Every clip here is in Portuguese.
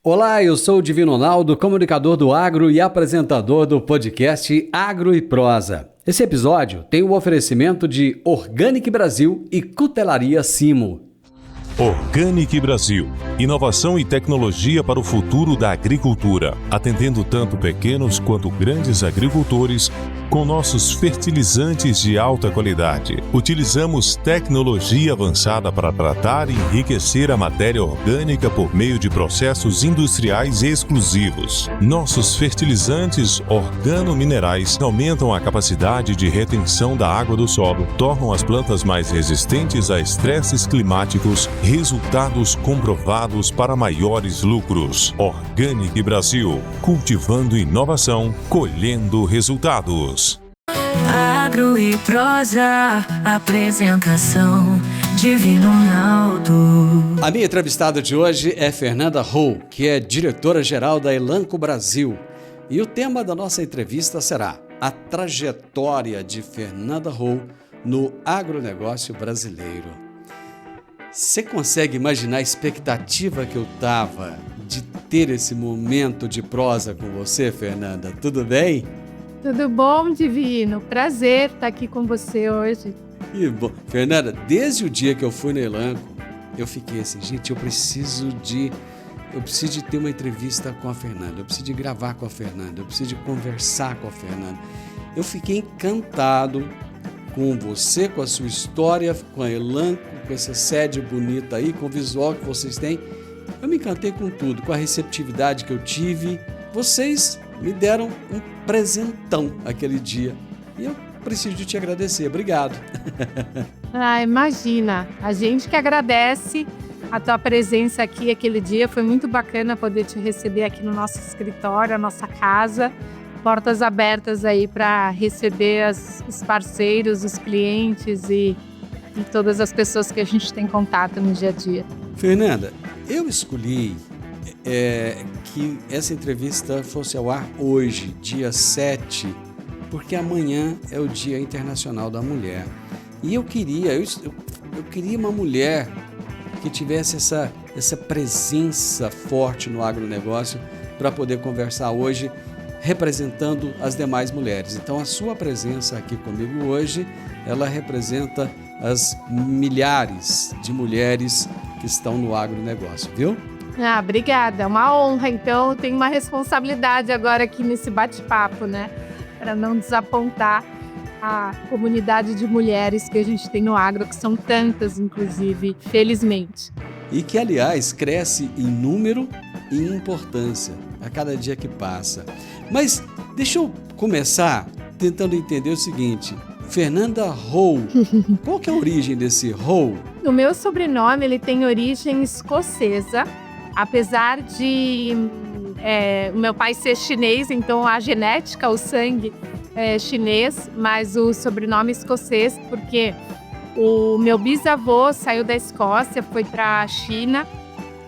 Olá, eu sou o Divino Ronaldo, comunicador do Agro e apresentador do podcast Agro e Prosa. Esse episódio tem o oferecimento de Organic Brasil e Cutelaria Simo. Organic Brasil, inovação e tecnologia para o futuro da agricultura, atendendo tanto pequenos quanto grandes agricultores com nossos fertilizantes de alta qualidade. Utilizamos tecnologia avançada para tratar e enriquecer a matéria orgânica por meio de processos industriais exclusivos. Nossos fertilizantes organominerais aumentam a capacidade de retenção da água do solo, tornam as plantas mais resistentes a estresses climáticos, resultados comprovados para maiores lucros. Organic Brasil, cultivando inovação, colhendo resultados. Agro e Prosa, apresentação Divino Ronaldo. A minha entrevistada de hoje é Fernanda Rowe, que é diretora-geral da Elanco Brasil. E o tema da nossa entrevista será a trajetória de Fernanda Rowe no agronegócio brasileiro. Você consegue imaginar a expectativa que eu estava de ter esse momento de prosa com você, Fernanda? Tudo bem? Tudo bom, Divino? Prazer estar aqui com você hoje. Que bom. Fernanda, desde o dia que eu fui no Elanco, eu fiquei assim, gente, eu preciso de ter uma entrevista com a Fernanda, eu preciso de gravar com a Fernanda, eu preciso de conversar com a Fernanda. Eu fiquei encantado com você, com a sua história, com a Elanco, com essa sede bonita aí, com o visual que vocês têm. Eu me encantei com tudo, com a receptividade que eu tive. Vocês me deram um presentão aquele dia e eu preciso de te agradecer. Obrigado. Imagina, a gente que agradece a tua presença aqui aquele dia. Foi muito bacana poder te receber aqui no nosso escritório, a nossa casa. Portas abertas aí para receber os parceiros, os clientes e todas as pessoas que a gente tem contato no dia a dia. Fernanda, eu escolhi que essa entrevista fosse ao ar hoje, dia 7, porque amanhã é o Dia Internacional da Mulher. E eu queria uma mulher que tivesse essa presença forte no agronegócio para poder conversar hoje, representando as demais mulheres. Então, a sua presença aqui comigo hoje, ela representa as milhares de mulheres que estão no agronegócio, viu? Obrigada, é uma honra. Então, eu tenho uma responsabilidade agora aqui nesse bate-papo, né? Para não desapontar a comunidade de mulheres que a gente tem no agro, que são tantas, inclusive, felizmente. E que, aliás, cresce em número e em importância a cada dia que passa. Mas deixa eu começar tentando entender o seguinte: Fernanda Rowe, qual que é a origem desse Rowe? O meu sobrenome ele tem origem escocesa, apesar de o meu pai ser chinês, então a genética, o sangue é chinês, mas o sobrenome é escocês, porque o meu bisavô saiu da Escócia, foi para a China,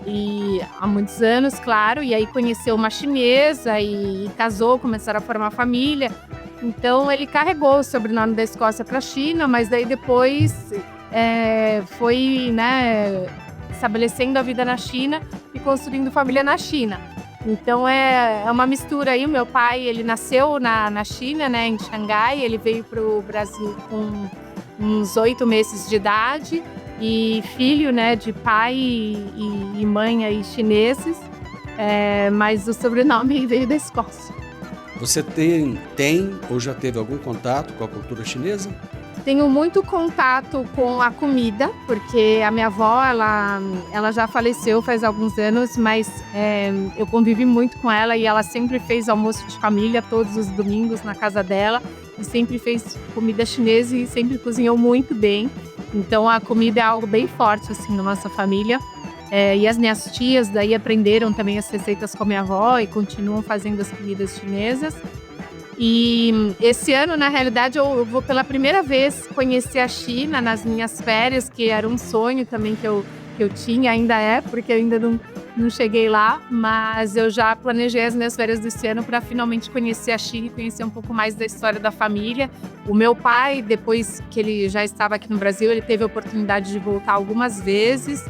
e há muitos anos, claro, e aí conheceu uma chinesa e casou, começaram a formar família. Então ele carregou o sobrenome da Escócia para a China, mas daí depois foi, estabelecendo a vida na China e construindo família na China. Então é uma mistura aí. O meu pai, ele nasceu na China, né, em Xangai, ele veio para o Brasil com uns 8 meses de idade e filho, né, de pai e mãe aí chineses, mas o sobrenome veio da Escócia. Você tem ou já teve algum contato com a cultura chinesa? Tenho muito contato com a comida, porque a minha avó, ela já faleceu faz alguns anos, mas eu convivi muito com ela e ela sempre fez almoço de família todos os domingos na casa dela e sempre fez comida chinesa e sempre cozinhou muito bem. Então a comida é algo bem forte assim na nossa família. E as minhas tias daí aprenderam também as receitas com a minha avó e continuam fazendo as comidas chinesas. E esse ano, na realidade, eu vou pela primeira vez conhecer a China nas minhas férias, que era um sonho também que eu tinha, ainda é, porque eu ainda não cheguei lá, mas eu já planejei as minhas férias desse ano para finalmente conhecer a China e conhecer um pouco mais da história da família. O meu pai, depois que ele já estava aqui no Brasil, ele teve a oportunidade de voltar algumas vezes.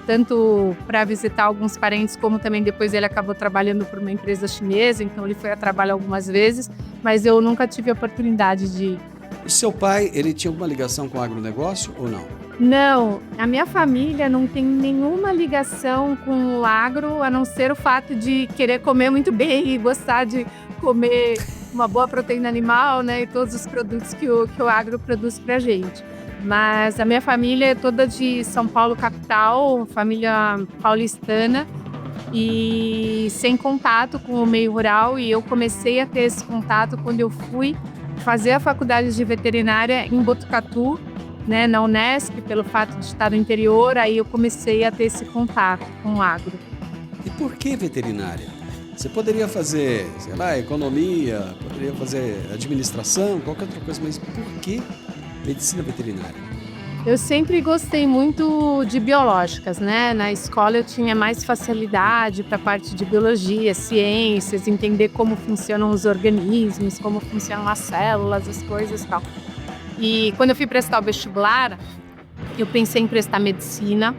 tanto para visitar alguns parentes, como também depois ele acabou trabalhando por uma empresa chinesa, então ele foi a trabalho algumas vezes, mas eu nunca tive a oportunidade de ir. O seu pai, ele tinha alguma ligação com o agronegócio ou não? Não, a minha família não tem nenhuma ligação com o agro, a não ser o fato de querer comer muito bem e gostar de comer uma boa proteína animal, né, e todos os produtos que o agro produz pra gente. Mas a minha família é toda de São Paulo capital, família paulistana, e sem contato com o meio rural, e eu comecei a ter esse contato quando eu fui fazer a faculdade de veterinária em Botucatu, né, na Unesp, pelo fato de estar no interior, aí eu comecei a ter esse contato com o agro. E por que veterinária? Você poderia fazer, sei lá, economia, poderia fazer administração, qualquer outra coisa, mas por que medicina veterinária? Eu sempre gostei muito de biológicas, né? Na escola eu tinha mais facilidade para a parte de biologia, ciências, entender como funcionam os organismos, como funcionam as células, as coisas e tal. E quando eu fui prestar o vestibular, eu pensei em prestar medicina,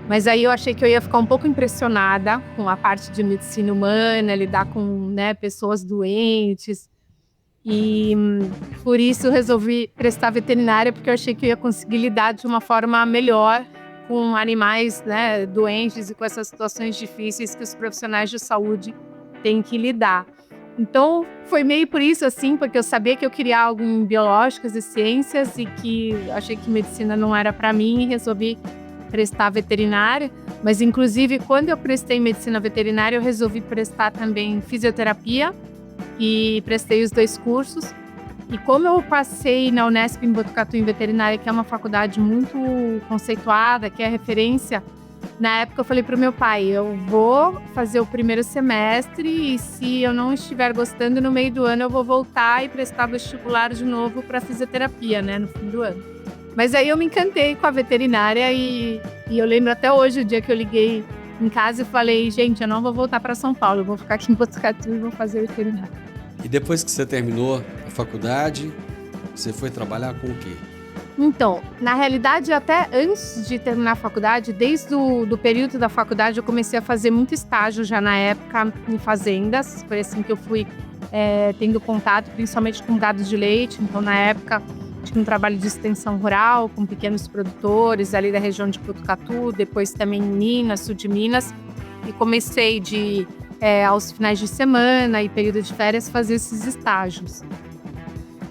mas aí eu achei que eu ia ficar um pouco impressionada com a parte de medicina humana, lidar com, né, pessoas doentes. E por isso eu resolvi prestar veterinária, porque eu achei que eu ia conseguir lidar de uma forma melhor com animais, né, doentes e com essas situações difíceis que os profissionais de saúde têm que lidar. Então, foi meio por isso, assim, porque eu sabia que eu queria algo em biológicas e ciências e que achei que medicina não era para mim e resolvi prestar veterinária. Mas, inclusive, quando eu prestei medicina veterinária, eu resolvi prestar também fisioterapia e prestei os 2 cursos. E como eu passei na Unesp em Botucatu em veterinária, que é uma faculdade muito conceituada, que é referência, na época eu falei para o meu pai, eu vou fazer o primeiro semestre e se eu não estiver gostando, no meio do ano eu vou voltar e prestar vestibular de novo para fisioterapia, né, no fim do ano. Mas aí eu me encantei com a veterinária e eu lembro até hoje o dia que eu liguei em casa e falei, gente, eu não vou voltar para São Paulo, eu vou ficar aqui em Botucatu e vou fazer veterinária. E depois que você terminou a faculdade, você foi trabalhar com o quê? Então, na realidade, até antes de terminar a faculdade, desde o período da faculdade, eu comecei a fazer muito estágio já na época em fazendas. Foi assim que eu fui tendo contato, principalmente com gado de leite. Então, na época, tinha um trabalho de extensão rural com pequenos produtores ali da região de Botucatu, depois também em Minas, sul de Minas. E comecei aos finais de semana e período de férias, fazer esses estágios.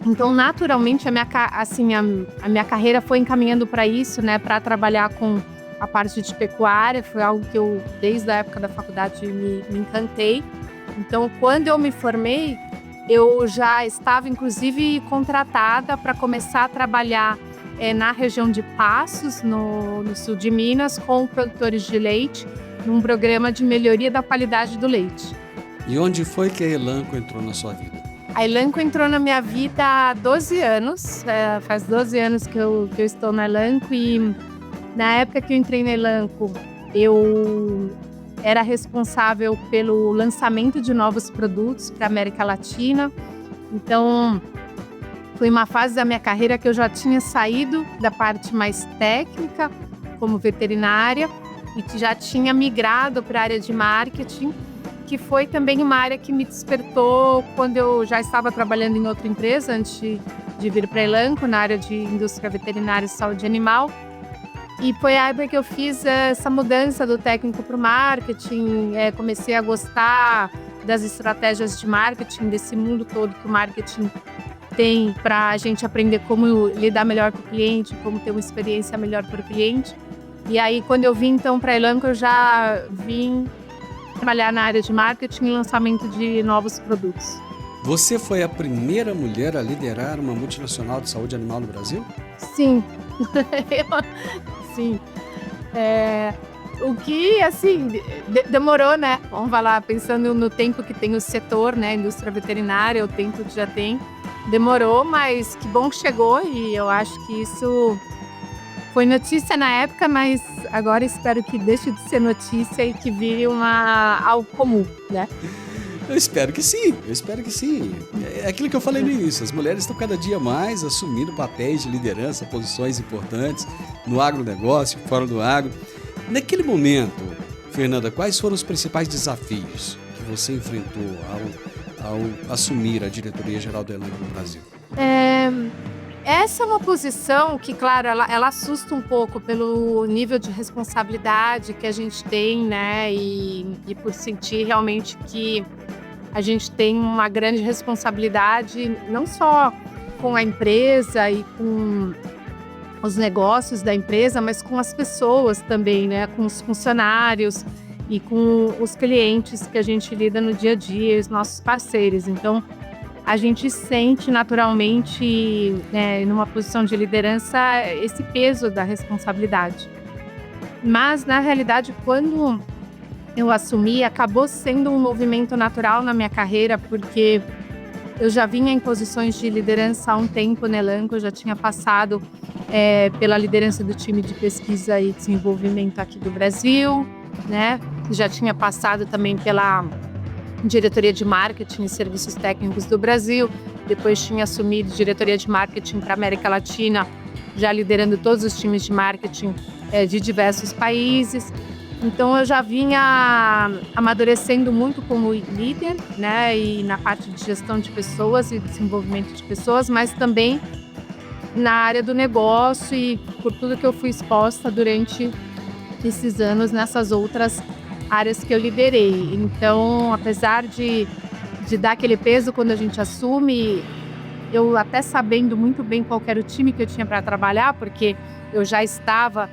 Então, naturalmente, a minha carreira foi encaminhando para isso, né, para trabalhar com a parte de pecuária. Foi algo que eu, desde a época da faculdade, me encantei. Então, quando eu me formei, eu já estava, inclusive, contratada para começar a trabalhar na região de Passos, no sul de Minas, com produtores de leite, num programa de melhoria da qualidade do leite. E onde foi que a Elanco entrou na sua vida? A Elanco entrou na minha vida há 12 anos, faz 12 anos que eu estou na Elanco e na época que eu entrei na Elanco, eu era responsável pelo lançamento de novos produtos para a América Latina. Então, foi uma fase da minha carreira que eu já tinha saído da parte mais técnica, como veterinária, e que já tinha migrado para a área de marketing, que foi também uma área que me despertou quando eu já estava trabalhando em outra empresa, antes de vir para a Elanco, na área de indústria veterinária e saúde animal. E foi a época que eu fiz essa mudança do técnico para o marketing, comecei a gostar das estratégias de marketing, desse mundo todo que o marketing tem para a gente aprender como lidar melhor com o cliente, como ter uma experiência melhor para o cliente. E aí, quando eu vim então para a Elanco, eu já vim trabalhar na área de marketing e lançamento de novos produtos. Você foi a primeira mulher a liderar uma multinacional de saúde animal no Brasil? Sim. Sim. O que, assim, demorou, né? Vamos falar, pensando no tempo que tem o setor, né? Indústria veterinária, o tempo que já tem. Demorou, mas que bom que chegou e eu acho que isso foi notícia na época, mas agora espero que deixe de ser notícia e que vire algo comum, né? Eu espero que sim. É aquilo que eu falei no início, as mulheres estão cada dia mais assumindo papéis de liderança, posições importantes no agronegócio, fora do agro. Naquele momento, Fernanda, quais foram os principais desafios que você enfrentou ao assumir a diretoria-geral da Elanco no Brasil? Essa é uma posição que, claro, ela assusta um pouco pelo nível de responsabilidade que a gente tem, né? E por sentir realmente que a gente tem uma grande responsabilidade, não só com a empresa e com os negócios da empresa, mas com as pessoas também, né? Com os funcionários e com os clientes que a gente lida no dia a dia, os nossos parceiros. Então, a gente sente naturalmente, né, numa posição de liderança, esse peso da responsabilidade. Mas, na realidade, quando eu assumi, acabou sendo um movimento natural na minha carreira, porque eu já vinha em posições de liderança há um tempo na Elanco, eu já tinha passado pela liderança do time de pesquisa e desenvolvimento aqui do Brasil, né? Já tinha passado também pela diretoria de marketing e serviços técnicos do Brasil, depois tinha assumido diretoria de marketing para a América Latina, já liderando todos os times de marketing de diversos países. Então eu já vinha amadurecendo muito como líder, né, e na parte de gestão de pessoas e desenvolvimento de pessoas, mas também na área do negócio e por tudo que eu fui exposta durante esses anos nessas outras áreas que eu liderei. Então, apesar de dar aquele peso quando a gente assume, eu até sabendo muito bem qual era o time que eu tinha para trabalhar, porque eu já estava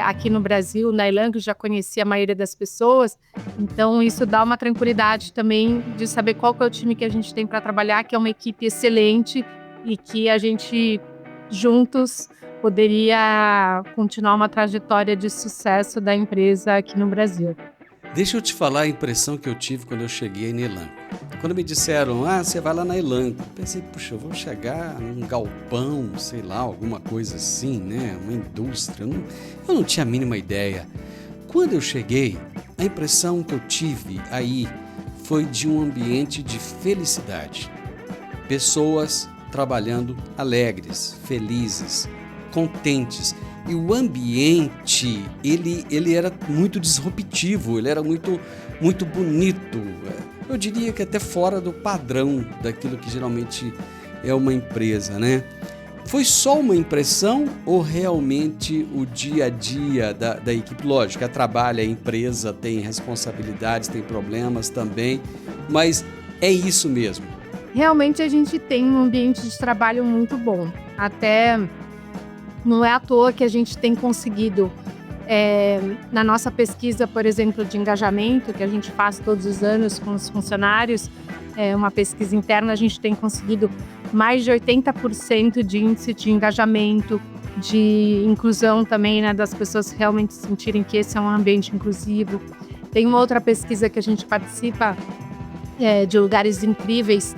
aqui no Brasil, na Elanco, já conhecia a maioria das pessoas, então isso dá uma tranquilidade também de saber qual que é o time que a gente tem para trabalhar, que é uma equipe excelente e que a gente juntos poderia continuar uma trajetória de sucesso da empresa aqui no Brasil. Deixa eu te falar a impressão que eu tive quando eu cheguei na Elanco. Quando me disseram, você vai lá na Elanco, pensei, puxa, eu vou chegar num galpão, sei lá, alguma coisa assim, né? Uma indústria, eu não tinha a mínima ideia. Quando eu cheguei, a impressão que eu tive aí foi de um ambiente de felicidade. Pessoas trabalhando alegres, felizes, contentes. E o ambiente, ele era muito disruptivo, ele era muito, muito bonito. Eu diria que até fora do padrão daquilo que geralmente é uma empresa, né? Foi só uma impressão ou realmente o dia a dia da equipe? Lógico, trabalha, a empresa tem responsabilidades, tem problemas também, mas é isso mesmo. Realmente a gente tem um ambiente de trabalho muito bom. Até não é à toa que a gente tem conseguido, na nossa pesquisa, por exemplo, de engajamento, que a gente faz todos os anos com os funcionários, uma pesquisa interna, a gente tem conseguido mais de 80% de índice de engajamento, de inclusão também, né, das pessoas realmente sentirem que esse é um ambiente inclusivo. Tem uma outra pesquisa que a gente participa de lugares incríveis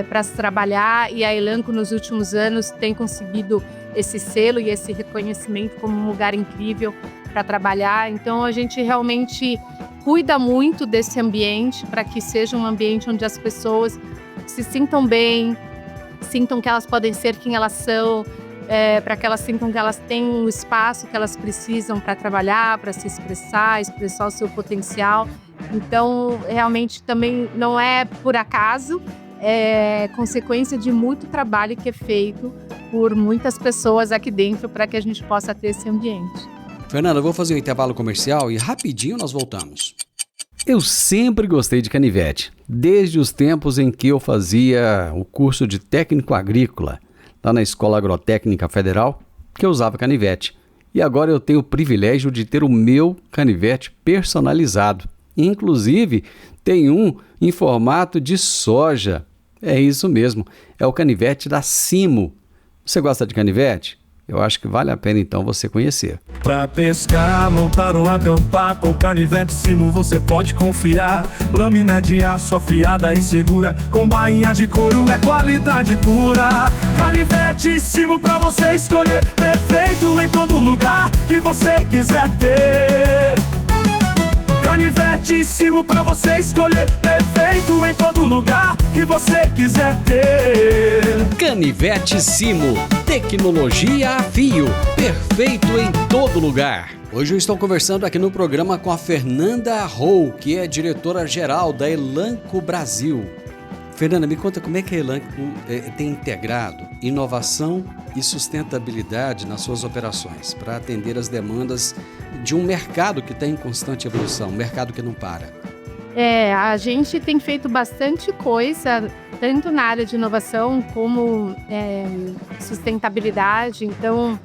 para se trabalhar, e a Elanco nos últimos anos tem conseguido esse selo e esse reconhecimento como um lugar incrível para trabalhar. Então a gente realmente cuida muito desse ambiente para que seja um ambiente onde as pessoas se sintam bem, sintam que elas podem ser quem elas são, para que elas sintam que elas têm o espaço que elas precisam para trabalhar, para se expressar o seu potencial. Então realmente também não é por acaso, é consequência de muito trabalho que é feito por muitas pessoas aqui dentro para que a gente possa ter esse ambiente. Fernanda, eu vou fazer um intervalo comercial e rapidinho nós voltamos. Eu sempre gostei de canivete, desde os tempos em que eu fazia o curso de técnico agrícola, lá na Escola Agrotécnica Federal, que eu usava canivete. E agora eu tenho o privilégio de ter o meu canivete personalizado. Inclusive, tem um em formato de soja. É isso mesmo, é o canivete da Simo. Você gosta de canivete? Eu acho que vale a pena então você conhecer. Pra pescar, montar ou acampar, com canivete Simo você pode confiar. Lâmina de aço afiada e segura, com bainha de couro é qualidade pura. Canivete Simo pra você escolher, perfeito em todo lugar que você quiser ter. Canivete Simo pra você escolher, perfeito em todo lugar que você quiser ter. Canivete Simo, tecnologia a fio, perfeito em todo lugar. Hoje eu estou conversando aqui no programa com a Fernanda Rou, que é diretora-geral da Elanco Brasil. Fernanda, me conta como é que a Elanco tem integrado inovação e sustentabilidade nas suas operações para atender as demandas de um mercado que está em constante evolução, um mercado que não para. A gente tem feito bastante coisa, tanto na área de inovação como sustentabilidade. Então,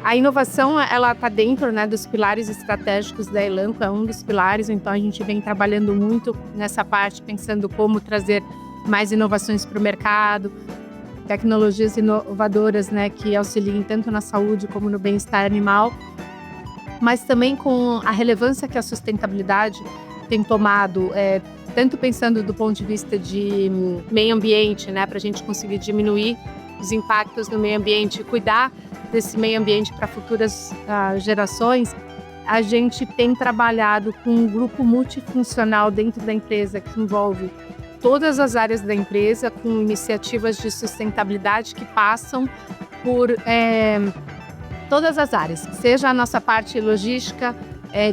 a inovação, ela está dentro, né, dos pilares estratégicos da Elanco, é um dos pilares. Então, a gente vem trabalhando muito nessa parte, pensando como trazer mais inovações para o mercado, tecnologias inovadoras, né, que auxiliem tanto na saúde como no bem-estar animal, mas também com a relevância que a sustentabilidade tem tomado, tanto pensando do ponto de vista de meio ambiente, né, para a gente conseguir diminuir os impactos no meio ambiente, cuidar desse meio ambiente para futuras gerações. A gente tem trabalhado com um grupo multifuncional dentro da empresa que envolve todas as áreas da empresa, com iniciativas de sustentabilidade que passam por todas as áreas, seja a nossa parte logística,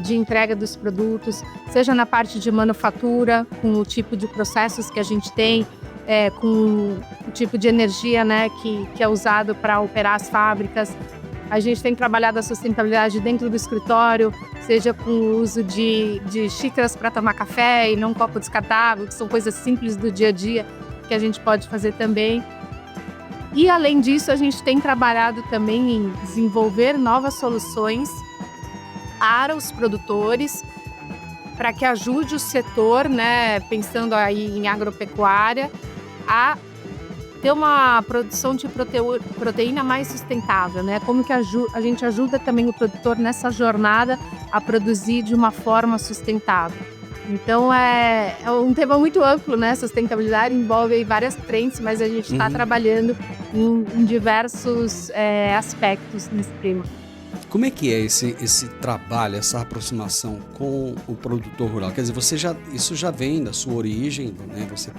de entrega dos produtos, seja na parte de manufatura, com o tipo de processos que a gente tem, com o tipo de energia, né, que é usado para operar as fábricas. A gente tem trabalhado a sustentabilidade dentro do escritório, seja com o uso de xícaras para tomar café e não copo descartável, que são coisas simples do dia a dia que a gente pode fazer também. E, além disso, a gente tem trabalhado também em desenvolver novas soluções para os produtores, para que ajude o setor, né, pensando aí em agropecuária, a ter uma produção de proteína mais sustentável, né? Como que a gente ajuda também o produtor nessa jornada a produzir de uma forma sustentável. Então, é um tema muito amplo, né? Sustentabilidade envolve aí várias frentes, mas a gente está trabalhando em diversos aspectos nesse tema. Como é que é esse trabalho, essa aproximação com o produtor rural? Quer dizer, isso já vem da sua origem, né? Você,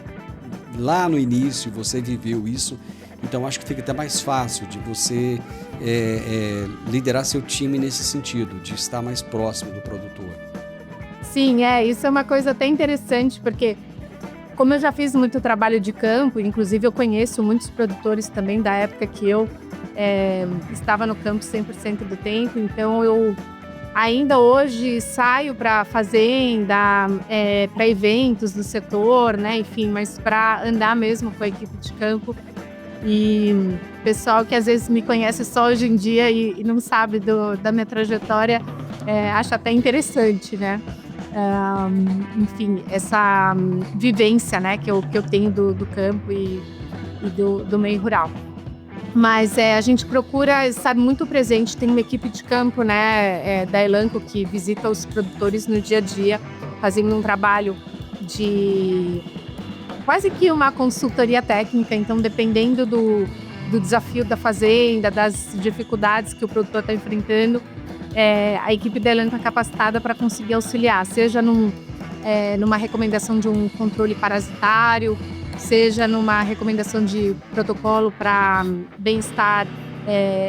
lá no início, você viveu isso, então acho que fica até mais fácil de você liderar seu time nesse sentido, de estar mais próximo do produtor. Sim, isso é uma coisa até interessante, porque como eu já fiz muito trabalho de campo, inclusive eu conheço muitos produtores também da época que eu estava no campo 100% do tempo, então eu ainda hoje saio para fazenda, para eventos do setor, né? Enfim, mas para andar mesmo com a equipe de campo. E o pessoal que às vezes me conhece só hoje em dia e não sabe da minha trajetória, acha até interessante, né? Enfim, essa vivência, né, que eu tenho do campo e do meio rural. Mas a gente procura estar muito presente, tem uma equipe de campo, né, da Elanco que visita os produtores no dia a dia, fazendo um trabalho de quase que uma consultoria técnica. Então, dependendo do desafio da fazenda, das dificuldades que o produtor está enfrentando, a equipe da Elanco é capacitada para conseguir auxiliar, seja numa recomendação de um controle parasitário, seja numa recomendação de protocolo para bem-estar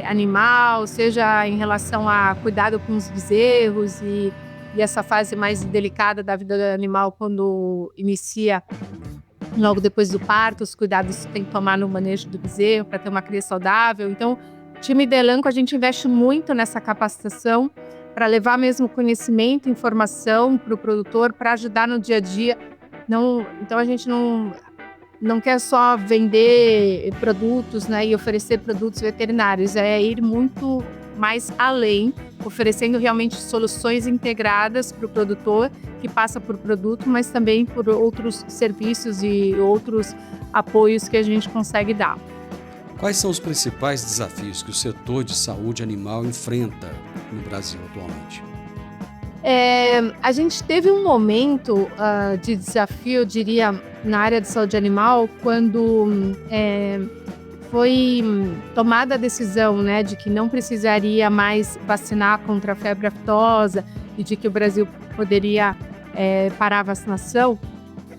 animal, seja em relação a cuidado com os bezerros e essa fase mais delicada da vida do animal quando inicia logo depois do parto, os cuidados que tem que tomar no manejo do bezerro para ter uma cria saudável. Então, o time da Elanco, a gente investe muito nessa capacitação para levar mesmo conhecimento, informação para o produtor, para ajudar no dia a dia. Então, a gente não quer só vender produtos, né, e oferecer produtos veterinários, é ir muito mais além, oferecendo realmente soluções integradas para o produtor, que passa por produto, mas também por outros serviços e outros apoios que a gente consegue dar. Quais são os principais desafios que o setor de saúde animal enfrenta no Brasil atualmente? A gente teve um momento de desafio, eu diria, na área de saúde animal, quando foi tomada a decisão, né, de que não precisaria mais vacinar contra a febre aftosa e de que o Brasil poderia parar a vacinação.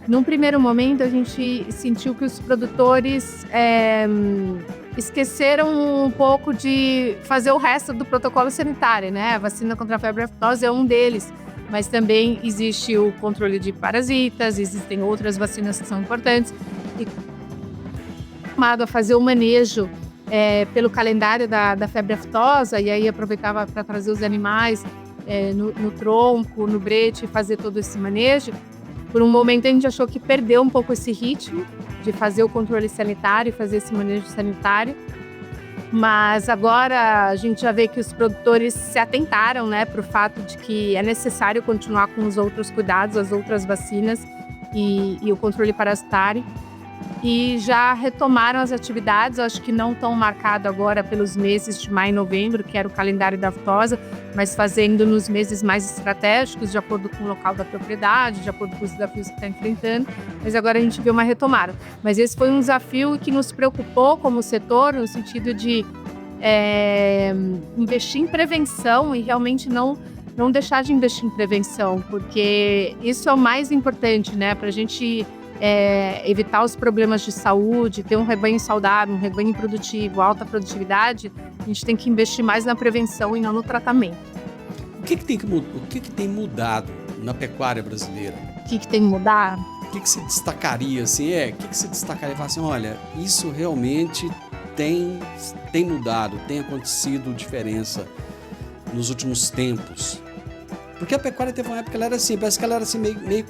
Num primeiro momento, a gente sentiu que os produtores esqueceram um pouco de fazer o resto do protocolo sanitário, né? A vacina contra a febre aftosa é um deles, mas também existe o controle de parasitas, existem outras vacinas que são importantes. E a fazer o manejo pelo calendário da febre aftosa, e aí aproveitava para trazer os animais no tronco, no brete, e fazer todo esse manejo. Por um momento a gente achou que perdeu um pouco esse ritmo de fazer o controle sanitário e fazer esse manejo sanitário, mas agora a gente já vê que os produtores se atentaram, né, para o fato de que é necessário continuar com os outros cuidados, as outras vacinas e o controle parasitário, e já retomaram as atividades. Eu acho que não estão marcado agora pelos meses de maio e novembro, que era o calendário da aftosa, mas fazendo nos meses mais estratégicos, de acordo com o local da propriedade, de acordo com os desafios que está enfrentando. Mas agora a gente viu uma retomada. Mas esse foi um desafio que nos preocupou como setor, no sentido de investir em prevenção e realmente não deixar de investir em prevenção, porque isso é o mais importante, né, para a gente evitar os problemas de saúde, ter um rebanho saudável, um rebanho produtivo, alta produtividade. A gente tem que investir mais na prevenção e não no tratamento. O que tem mudado na pecuária brasileira? O que tem que mudar? O que se destacaria, assim? O que se destacaria? Falar assim, olha, isso realmente tem mudado, tem acontecido diferença nos últimos tempos. Porque a pecuária teve uma época que ela era assim, parece que ela era assim meio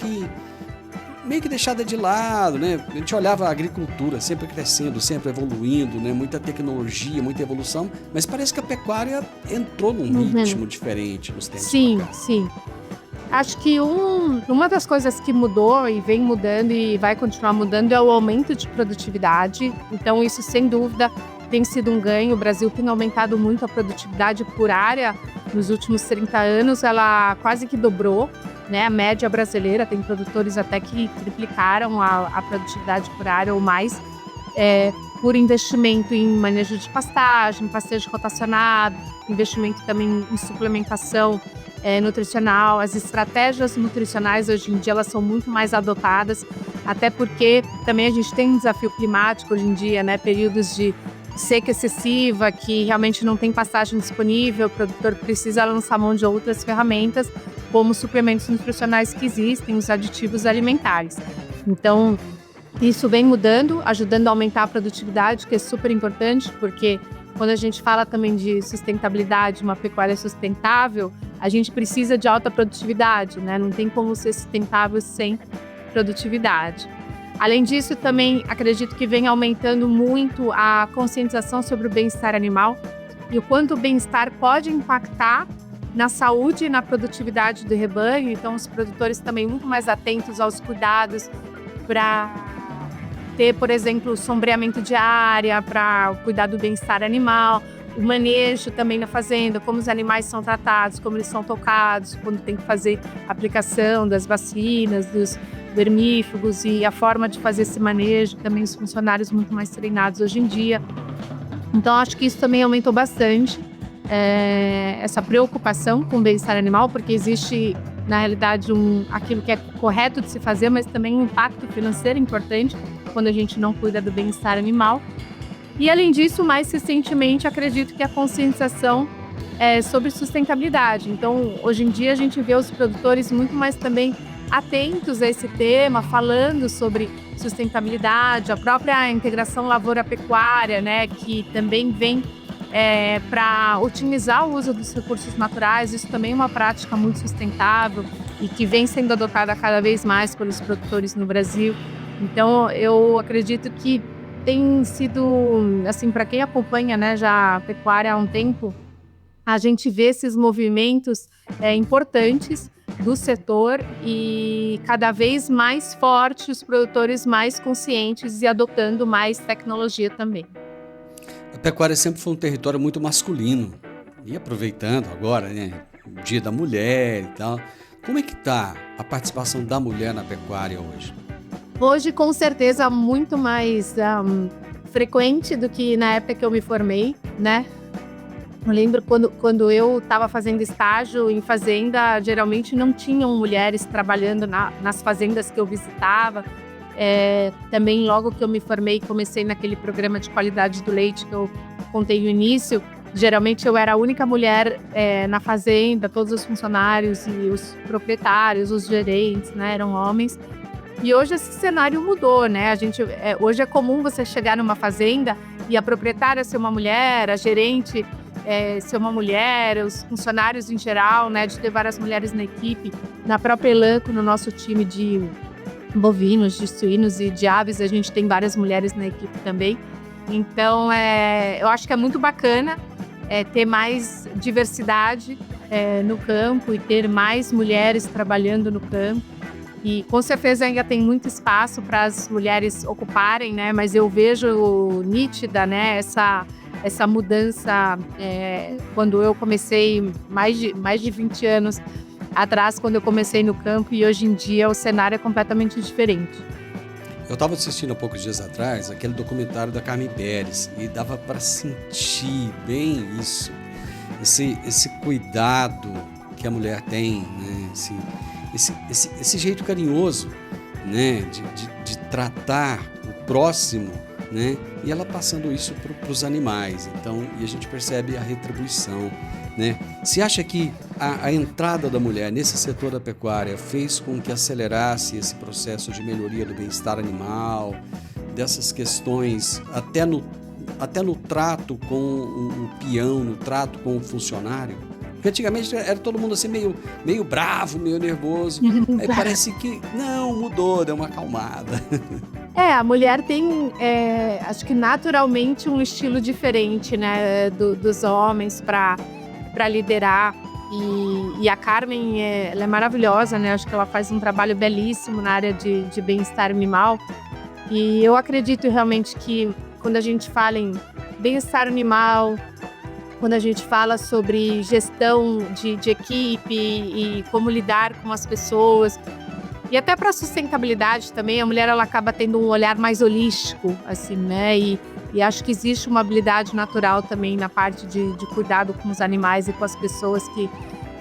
que deixada de lado, né? A gente olhava a agricultura sempre crescendo, sempre evoluindo, né? Muita tecnologia, muita evolução, mas parece que a pecuária entrou num ritmo diferente nos tempos. Sim. Acho que uma das coisas que mudou e vem mudando e vai continuar mudando é o aumento de produtividade. Então isso, sem dúvida, tem sido um ganho. O Brasil tem aumentado muito a produtividade por área. Nos últimos 30 anos, ela quase que dobrou, né? A média brasileira, tem produtores até que triplicaram a produtividade por área ou mais, por investimento em manejo de pastagem, pastejo rotacionado, investimento também em suplementação nutricional. As estratégias nutricionais hoje em dia elas são muito mais adotadas, até porque também a gente tem um desafio climático hoje em dia, né? Períodos de seca excessiva, que realmente não tem pastagem disponível, o produtor precisa lançar mão de outras ferramentas, como suplementos nutricionais que existem, os aditivos alimentares. Então, isso vem mudando, ajudando a aumentar a produtividade, que é super importante, porque quando a gente fala também de sustentabilidade, uma pecuária sustentável, a gente precisa de alta produtividade, né? Não tem como ser sustentável sem produtividade. Além disso, também acredito que vem aumentando muito a conscientização sobre o bem-estar animal e o quanto o bem-estar pode impactar na saúde e na produtividade do rebanho. Então, os produtores também muito mais atentos aos cuidados para ter, por exemplo, sombreamento de área, para cuidar do bem-estar animal, o manejo também na fazenda, como os animais são tratados, como eles são tocados, quando tem que fazer a aplicação das vacinas, dos vermífugos e a forma de fazer esse manejo, também os funcionários muito mais treinados hoje em dia. Então, acho que isso também aumentou bastante essa preocupação com o bem-estar animal, porque existe, na realidade, aquilo que é correto de se fazer, mas também um impacto financeiro importante quando a gente não cuida do bem-estar animal. E, além disso, mais recentemente, acredito que a conscientização sobre sustentabilidade. Então, hoje em dia, a gente vê os produtores muito mais também atentos a esse tema, falando sobre sustentabilidade, a própria integração lavoura-pecuária, né, que também vem para otimizar o uso dos recursos naturais. Isso também é uma prática muito sustentável e que vem sendo adotada cada vez mais pelos produtores no Brasil. Então, eu acredito que tem sido, assim, para quem acompanha, né, já a pecuária há um tempo, a gente vê esses movimentos importantes do setor e cada vez mais fortes, os produtores mais conscientes e adotando mais tecnologia também. A pecuária sempre foi um território muito masculino. E aproveitando agora, né, o Dia da Mulher e tal, como é que está a participação da mulher na pecuária hoje? Hoje, com certeza, muito mais frequente do que na época que eu me formei, né? Eu lembro quando eu estava fazendo estágio em fazenda, geralmente não tinham mulheres trabalhando nas fazendas que eu visitava. Também logo que eu me formei, comecei naquele programa de qualidade do leite que eu contei no início. Geralmente eu era a única mulher na fazenda, todos os funcionários e os proprietários, os gerentes, né, eram homens. E hoje esse cenário mudou, né? Hoje é comum você chegar numa fazenda e a proprietária ser uma mulher, a gerente ser uma mulher, os funcionários em geral, né, de ter várias mulheres na equipe. Na própria Elanco, no nosso time de bovinos, de suínos e de aves, a gente tem várias mulheres na equipe também. Então, eu acho que é muito bacana ter mais diversidade no campo e ter mais mulheres trabalhando no campo. E com certeza ainda tem muito espaço para as mulheres ocuparem, né? Mas eu vejo nítida, né, essa mudança quando eu comecei mais de 20 anos atrás, quando eu comecei no campo, e hoje em dia o cenário é completamente diferente. Eu estava assistindo há poucos dias atrás aquele documentário da Carmen Pérez e dava para sentir bem isso, esse cuidado que a mulher tem, né? Esse jeito carinhoso, né? de tratar o próximo, né? E ela passando isso para os animais. Então, e a gente percebe a retribuição, né? Você acha que a entrada da mulher nesse setor da pecuária fez com que acelerasse esse processo de melhoria do bem-estar animal, dessas questões, até no trato com o peão, no trato com o funcionário? Porque antigamente era todo mundo assim meio bravo, meio nervoso. Aí parece que não, mudou, deu uma acalmada. A mulher tem, acho que naturalmente, um estilo diferente, né, dos homens para liderar. E a Carmen, ela é maravilhosa, né? Acho que ela faz um trabalho belíssimo na área de bem-estar animal. E eu acredito realmente que quando a gente fala em bem-estar animal, quando a gente fala sobre gestão de equipe e como lidar com as pessoas, e até para sustentabilidade também, a mulher ela acaba tendo um olhar mais holístico, assim, né? E acho que existe uma habilidade natural também na parte de cuidado com os animais e com as pessoas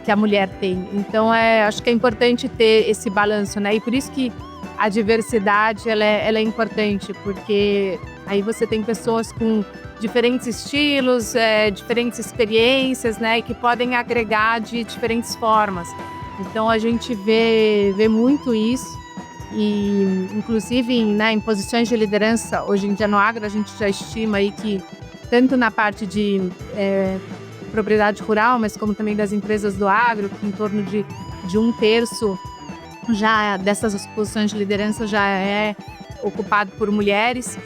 que a mulher tem. Então, acho que é importante ter esse balanço, né? E por isso que a diversidade ela é importante, porque aí você tem pessoas com diferentes estilos, diferentes experiências, né? E que podem agregar de diferentes formas. Então, a gente vê muito isso. E, inclusive, em posições de liderança, hoje em dia no agro, a gente já estima aí que, tanto na parte de propriedade rural, mas como também das empresas do agro, que em torno de 1/3 já dessas posições de liderança já é ocupado por mulheres.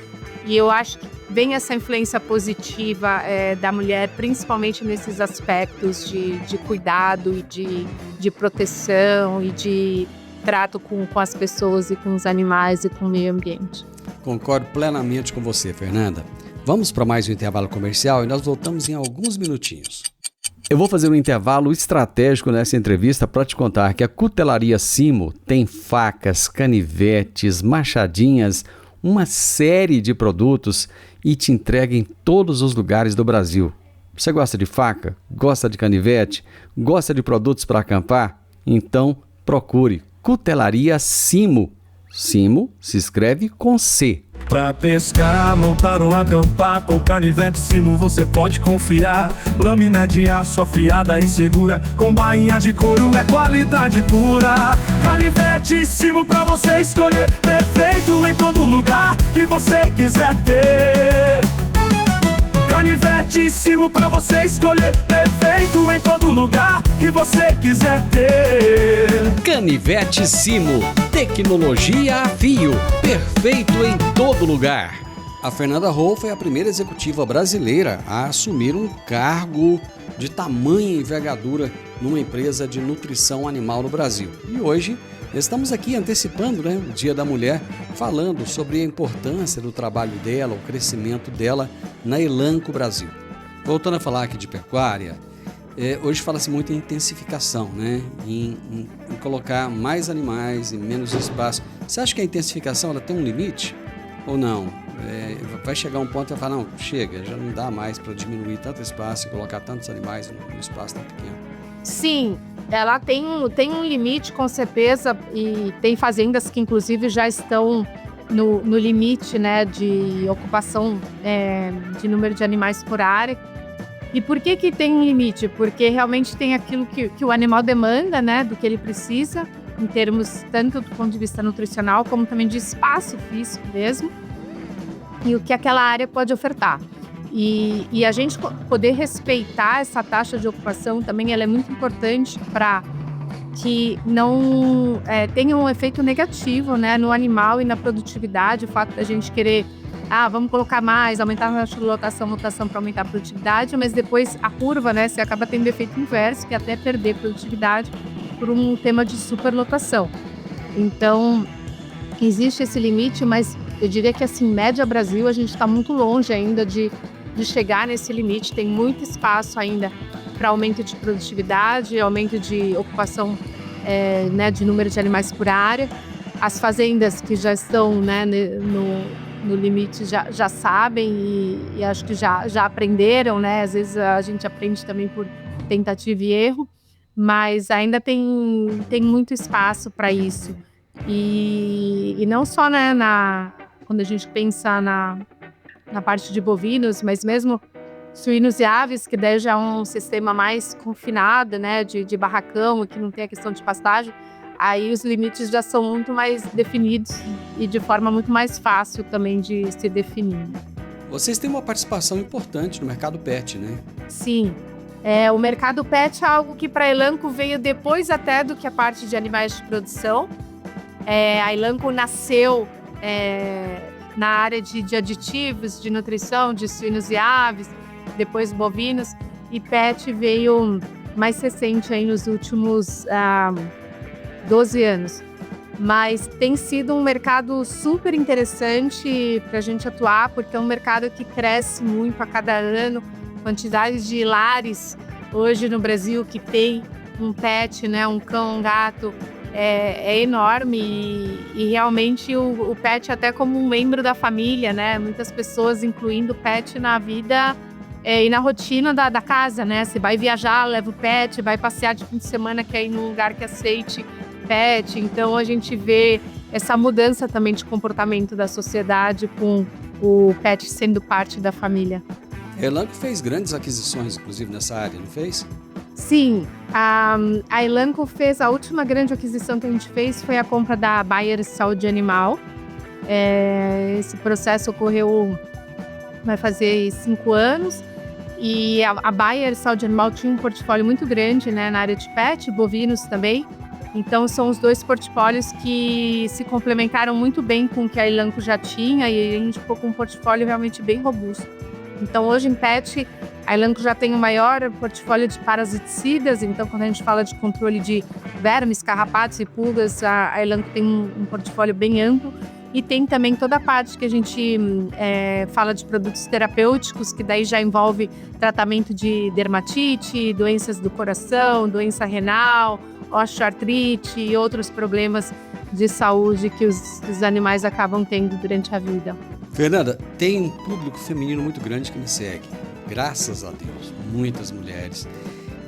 E eu acho que vem essa influência positiva da mulher, principalmente nesses aspectos de cuidado e de proteção e de trato com as pessoas e com os animais e com o meio ambiente. Concordo plenamente com você, Fernanda. Vamos para mais um intervalo comercial e nós voltamos em alguns minutinhos. Eu vou fazer um intervalo estratégico nessa entrevista para te contar que a Cutelaria Simo tem facas, canivetes, machadinhas, uma série de produtos e te entrega em todos os lugares do Brasil. Você gosta de faca? Gosta de canivete? Gosta de produtos para acampar? Então procure Cutelaria Simo. Simo se escreve com C. Pra pescar, montar ou acampar, com canivete Simo você pode confiar. Lâmina de aço afiada e segura, com bainha de couro, é qualidade pura. Canivete Simo pra você escolher, perfeito em todo lugar que você quiser ter. Canivete Simo pra você escolher, perfeito em todo lugar que você quiser ter. Canivete Simo, tecnologia a fio, perfeito em todo lugar. A Fernanda Roll foi a primeira executiva brasileira a assumir um cargo de tamanha envergadura numa empresa de nutrição animal no Brasil. E hoje estamos aqui antecipando, o Dia da Mulher, falando sobre a importância do trabalho dela, o crescimento dela na Elanco Brasil. Voltando a falar aqui de pecuária, hoje fala-se muito em intensificação, em colocar mais animais em menos espaço. Você acha que a intensificação ela tem um limite ou não? Vai chegar um ponto e vai falar, não, chega, já não dá mais para diminuir tanto espaço e colocar tantos animais num espaço tão pequeno. Sim, ela tem um limite com certeza, e tem fazendas que inclusive já estão no limite, né, de ocupação de número de animais por área. E por que tem um limite? Porque realmente tem aquilo que o animal demanda, né, do que ele precisa, em termos tanto do ponto de vista nutricional, como também de espaço físico mesmo, e o que aquela área pode ofertar. E a gente poder respeitar essa taxa de ocupação também ela é muito importante para que não tenha um efeito negativo, né, no animal e na produtividade, o fato da gente querer vamos colocar mais, aumentar a taxa de lotação para aumentar a produtividade, mas depois a curva, né, você acaba tendo efeito inverso, que é até perder produtividade por um tema de superlotação. Então, existe esse limite, mas eu diria que, assim, média Brasil, a gente está muito longe ainda de chegar nesse limite. Tem muito espaço ainda para aumento de produtividade, aumento de ocupação, né, de número de animais por área. As fazendas que já estão, né, no limite já sabem e acho que já aprenderam, né? Às vezes a gente aprende também por tentativa e erro, mas ainda tem muito espaço para isso. E não só, né, quando a gente pensa na parte de bovinos, mas mesmo suínos e aves, que daí já é um sistema mais confinado, né, de barracão, que não tem a questão de pastagem, aí os limites já são muito mais definidos e de forma muito mais fácil também de se definir. Vocês têm uma participação importante no mercado pet, né? Sim. O mercado pet é algo que para a Elanco veio depois até do que a parte de animais de produção. A Elanco nasceu na área de aditivos, de nutrição, de suínos e aves, depois bovinos, e pet veio mais recente aí nos últimos 12 anos. Mas tem sido um mercado super interessante para a gente atuar, porque é um mercado que cresce muito a cada ano. Quantidade de lares hoje no Brasil que tem um pet, né, um cão, um gato, é enorme e realmente o pet até como um membro da família, né? Muitas pessoas incluindo o pet na vida e na rotina da casa, né? Você vai viajar, leva o pet, vai passear de fim de semana, quer ir num lugar que aceite pet. Então a gente vê essa mudança também de comportamento da sociedade com o pet sendo parte da família. A Elanco fez grandes aquisições, inclusive, nessa área, não fez? Sim, a Elanco fez, a última grande aquisição que a gente fez foi a compra da Bayer Saúde Animal. Esse processo ocorreu, vai fazer 5 anos, e a Bayer Saúde Animal tinha um portfólio muito grande, né, na área de pet, bovinos também. Então são os dois portfólios que se complementaram muito bem com o que a Elanco já tinha e a gente ficou com um portfólio realmente bem robusto. Então hoje em pet, a Elanco já tem o maior portfólio de parasiticidas, então quando a gente fala de controle de vermes, carrapatos e pulgas, a Elanco tem um portfólio bem amplo. E tem também toda a parte que a gente fala de produtos terapêuticos, que daí já envolve tratamento de dermatite, doenças do coração, doença renal, osteoartrite e outros problemas de saúde que os animais acabam tendo durante a vida. Fernanda, tem um público feminino muito grande que me segue, graças a Deus, muitas mulheres.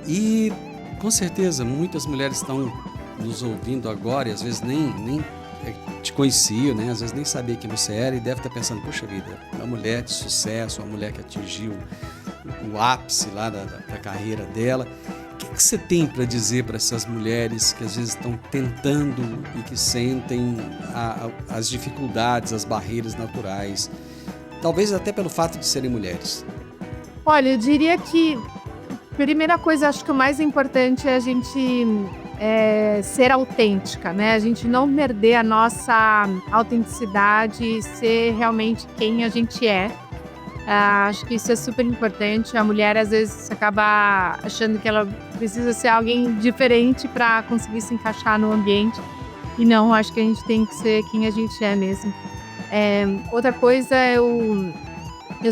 E com certeza muitas mulheres estão nos ouvindo agora e às vezes nem te conhecia, né? Às vezes nem sabia quem você era e deve estar pensando, puxa vida, uma mulher de sucesso, uma mulher que atingiu o ápice lá da carreira dela. O que você tem para dizer para essas mulheres que às vezes estão tentando e que sentem as dificuldades, as barreiras naturais, talvez até pelo fato de serem mulheres? Olha, eu diria que a primeira coisa, acho que o mais importante é a gente ser autêntica, né? A gente não perder a nossa autenticidade, ser realmente quem a gente é. Acho que isso é super importante. A mulher, às vezes, acaba achando que ela precisa ser alguém diferente para conseguir se encaixar no ambiente. E não, acho que a gente tem que ser quem a gente é mesmo. Outra coisa, eu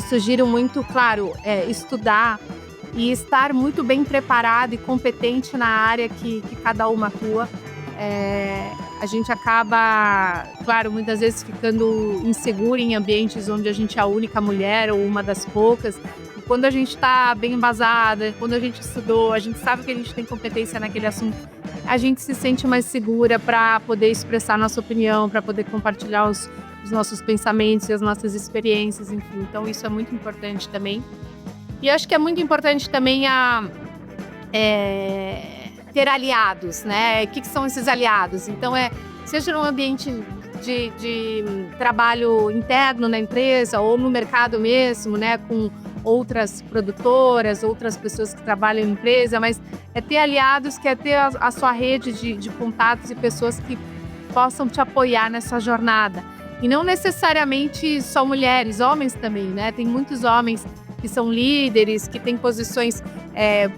sugiro muito, claro, estudar e estar muito bem preparado e competente na área que cada uma atua. A gente acaba, claro, muitas vezes ficando insegura em ambientes onde a gente é a única mulher ou uma das poucas. E quando a gente está bem embasada, quando a gente estudou, a gente sabe que a gente tem competência naquele assunto, a gente se sente mais segura para poder expressar nossa opinião, para poder compartilhar os nossos pensamentos e as nossas experiências, enfim. Então isso é muito importante também. E acho que é muito importante também ter aliados, né? O que são esses aliados? Então, seja no ambiente de trabalho interno na empresa ou no mercado mesmo, né? Com outras produtoras, outras pessoas que trabalham na empresa, mas é ter aliados, que é ter a sua rede de contatos e pessoas que possam te apoiar nessa jornada. E não necessariamente só mulheres, homens também, né? Tem muitos homens que são líderes, que têm posições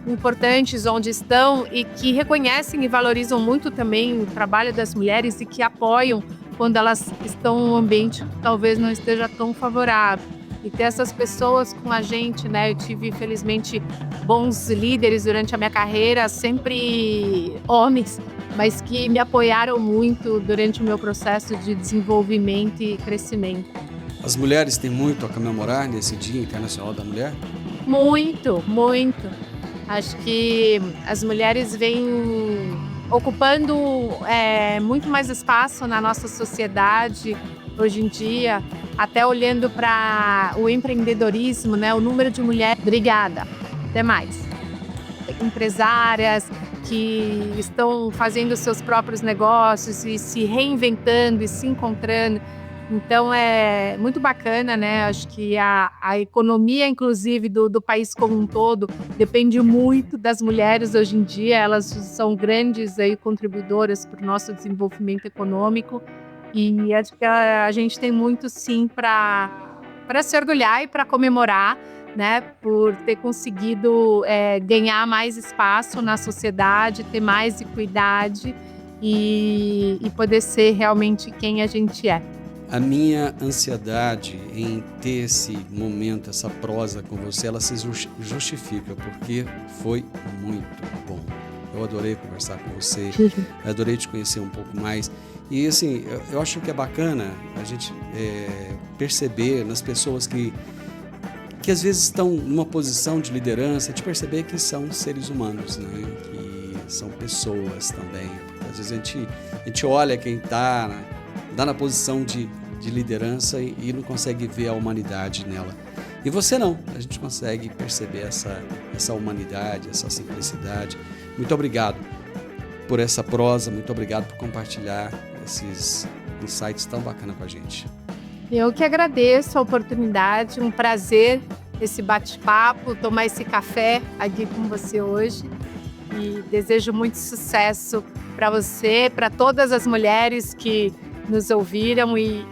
importantes onde estão e que reconhecem e valorizam muito também o trabalho das mulheres e que apoiam quando elas estão num ambiente que talvez não esteja tão favorável. E ter essas pessoas com a gente, né? Eu tive, infelizmente, bons líderes durante a minha carreira, sempre homens, mas que me apoiaram muito durante o meu processo de desenvolvimento e crescimento. As mulheres têm muito a comemorar nesse Dia Internacional da Mulher? Muito, muito. Acho que as mulheres vêm ocupando muito mais espaço na nossa sociedade hoje em dia, até olhando para o empreendedorismo, né? O número de mulheres... Obrigada. Até mais. Empresárias que estão fazendo seus próprios negócios e se reinventando e se encontrando. Então, é muito bacana, né? Acho que a economia, inclusive, do país como um todo, depende muito das mulheres hoje em dia. Elas são grandes aí, contribuidoras para o nosso desenvolvimento econômico. E acho que a gente tem muito, sim, para se orgulhar e para comemorar, né? Por ter conseguido ganhar mais espaço na sociedade, ter mais equidade e poder ser realmente quem a gente é. A minha ansiedade em ter esse momento, essa prosa com você, ela se justifica, porque foi muito bom. Eu adorei conversar com você, adorei te conhecer um pouco mais. E assim, eu acho que é bacana a gente perceber nas pessoas que às vezes estão numa posição de liderança, de perceber que são seres humanos, né? Que são pessoas também. Porque às vezes a gente olha quem está na posição de liderança e não consegue ver a humanidade nela. E você não, a gente consegue perceber essa humanidade, essa simplicidade. Muito obrigado por essa prosa, muito obrigado por compartilhar esses insights tão bacanas com a gente. Eu que agradeço a oportunidade, um prazer esse bate-papo, tomar esse café aqui com você hoje. E desejo muito sucesso para você, para todas as mulheres que nos ouviram e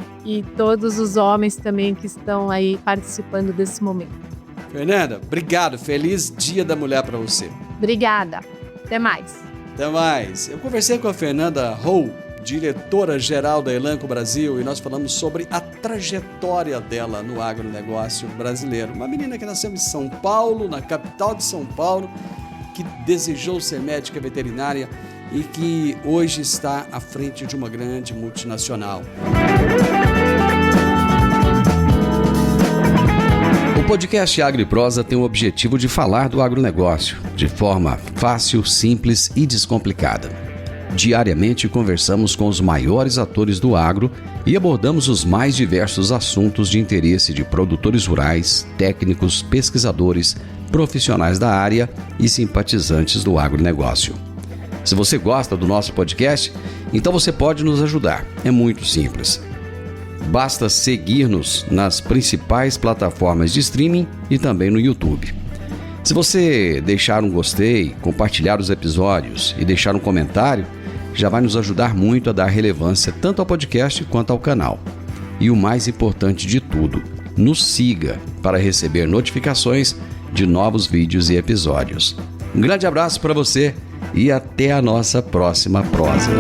todos os homens também que estão aí participando desse momento. Fernanda, obrigado. Feliz Dia da Mulher para você. Obrigada. Até mais. Até mais. Eu conversei com a Fernanda Hou, diretora-geral da Elanco Brasil, e nós falamos sobre a trajetória dela no agronegócio brasileiro. Uma menina que nasceu em São Paulo, na capital de São Paulo, que desejou ser médica veterinária e que hoje está à frente de uma grande multinacional. O podcast Agro e Prosa tem o objetivo de falar do agronegócio de forma fácil, simples e descomplicada. Diariamente conversamos com os maiores atores do agro e abordamos os mais diversos assuntos de interesse de produtores rurais, técnicos, pesquisadores, profissionais da área e simpatizantes do agronegócio. Se você gosta do nosso podcast, então você pode nos ajudar. É muito simples. Basta seguir-nos nas principais plataformas de streaming e também no YouTube. Se você deixar um gostei, compartilhar os episódios e deixar um comentário, já vai nos ajudar muito a dar relevância tanto ao podcast quanto ao canal. E o mais importante de tudo, nos siga para receber notificações de novos vídeos e episódios. Um grande abraço para você e até a nossa próxima prosa.